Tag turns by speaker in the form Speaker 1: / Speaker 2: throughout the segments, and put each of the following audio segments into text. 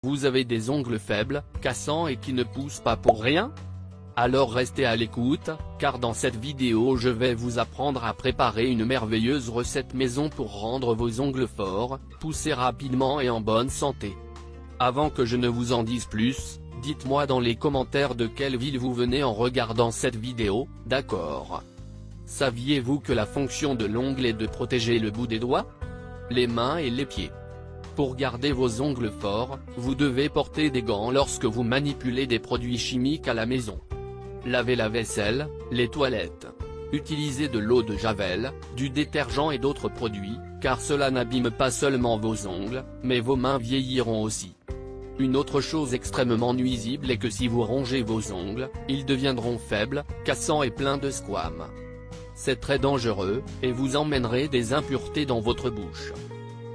Speaker 1: Vous avez des ongles faibles, cassants et qui ne poussent pas pour rien? Alors restez à l'écoute, car dans cette vidéo je vais vous apprendre à préparer une merveilleuse recette maison pour rendre vos ongles forts, pousser rapidement et en bonne santé. Avant que je ne vous en dise plus, dites-moi dans les commentaires de quelle ville vous venez en regardant cette vidéo, d'accord? Saviez-vous que la fonction de l'ongle est de protéger le bout des doigts, les mains et les pieds? Pour garder vos ongles forts, vous devez porter des gants lorsque vous manipulez des produits chimiques à la maison. Lavez la vaisselle, les toilettes. Utilisez de l'eau de javel, du détergent et d'autres produits, car cela n'abîme pas seulement vos ongles, mais vos mains vieilliront aussi. Une autre chose extrêmement nuisible est que si vous rongez vos ongles, ils deviendront faibles, cassants et pleins de squames. C'est très dangereux, et vous emmènerez des impuretés dans votre bouche.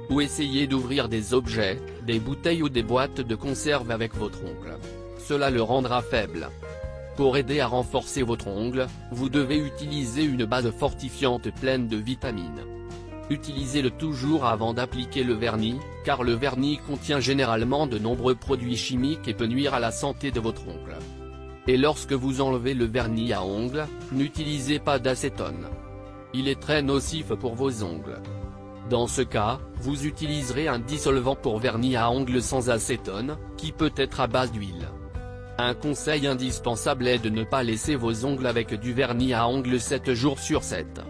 Speaker 1: Ou essayez d'ouvrir des objets, des bouteilles ou des boîtes de conserve avec votre ongle. Cela le rendra faible. Pour aider à renforcer votre ongle, vous devez utiliser une base fortifiante pleine de vitamines. Utilisez-le toujours avant d'appliquer le vernis, car le vernis contient généralement de nombreux produits chimiques et peut nuire à la santé de votre ongle. Et lorsque vous enlevez le vernis à ongles, n'utilisez pas d'acétone. Il est très nocif pour vos ongles. Dans ce cas, vous utiliserez un dissolvant pour vernis à ongles sans acétone, qui peut être à base d'huile. Un conseil indispensable est de ne pas laisser vos ongles avec du vernis à ongles 7 jours sur 7.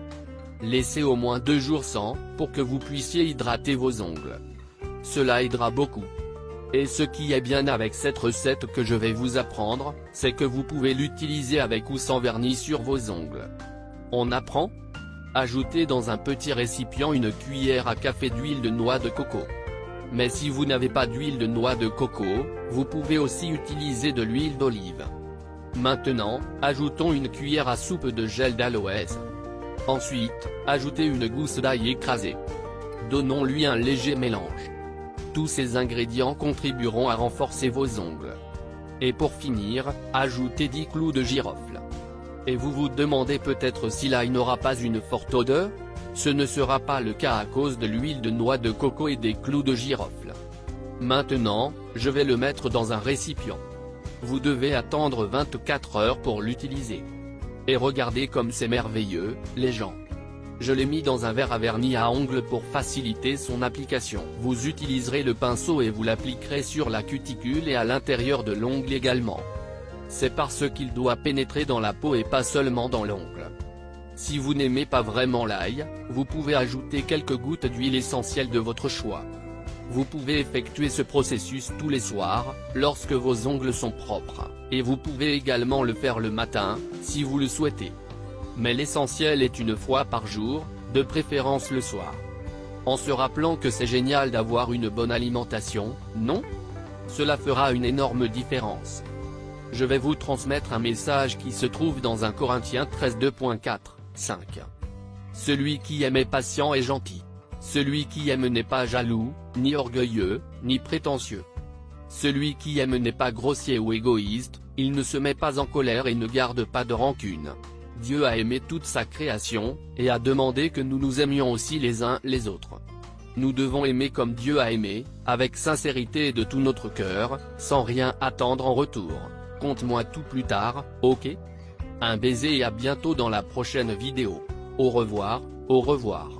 Speaker 1: Laissez au moins 2 jours sans, pour que vous puissiez hydrater vos ongles. Cela aidera beaucoup. Et ce qui est bien avec cette recette que je vais vous apprendre, c'est que vous pouvez l'utiliser avec ou sans vernis sur vos ongles. On apprend? Ajoutez dans un petit récipient une cuillère à café d'huile de noix de coco. Mais si vous n'avez pas d'huile de noix de coco, vous pouvez aussi utiliser de l'huile d'olive. Maintenant, ajoutons une cuillère à soupe de gel d'aloès. Ensuite, ajoutez une gousse d'ail écrasée. Donnons-lui un léger mélange. Tous ces ingrédients contribueront à renforcer vos ongles. Et pour finir, ajoutez 10 clous de girofle. Et vous vous demandez peut-être si l'ail n'aura pas une forte odeur? Ce ne sera pas le cas à cause de l'huile de noix de coco et des clous de girofle. Maintenant, je vais le mettre dans un récipient. Vous devez attendre 24 heures pour l'utiliser. Et regardez comme c'est merveilleux, les gens. Je l'ai mis dans un verre à vernis à ongles pour faciliter son application. Vous utiliserez le pinceau et vous l'appliquerez sur la cuticule et à l'intérieur de l'ongle également. C'est parce qu'il doit pénétrer dans la peau et pas seulement dans l'ongle. Si vous n'aimez pas vraiment l'ail, vous pouvez ajouter quelques gouttes d'huile essentielle de votre choix. Vous pouvez effectuer ce processus tous les soirs, lorsque vos ongles sont propres, et vous pouvez également le faire le matin, si vous le souhaitez. Mais l'essentiel est une fois par jour, de préférence le soir. En se rappelant que c'est génial d'avoir une bonne alimentation, non? Cela fera une énorme différence. Je vais vous transmettre un message qui se trouve dans 1 Corinthiens 13 2.4. 5. Celui qui aime est patient et gentil. Celui qui aime n'est pas jaloux, ni orgueilleux, ni prétentieux. Celui qui aime n'est pas grossier ou égoïste, il ne se met pas en colère et ne garde pas de rancune. Dieu a aimé toute sa création, et a demandé que nous nous aimions aussi les uns les autres. Nous devons aimer comme Dieu a aimé, avec sincérité et de tout notre cœur, sans rien attendre en retour. Compte-moi tout plus tard, ok? Un baiser et à bientôt dans la prochaine vidéo. Au revoir, au revoir.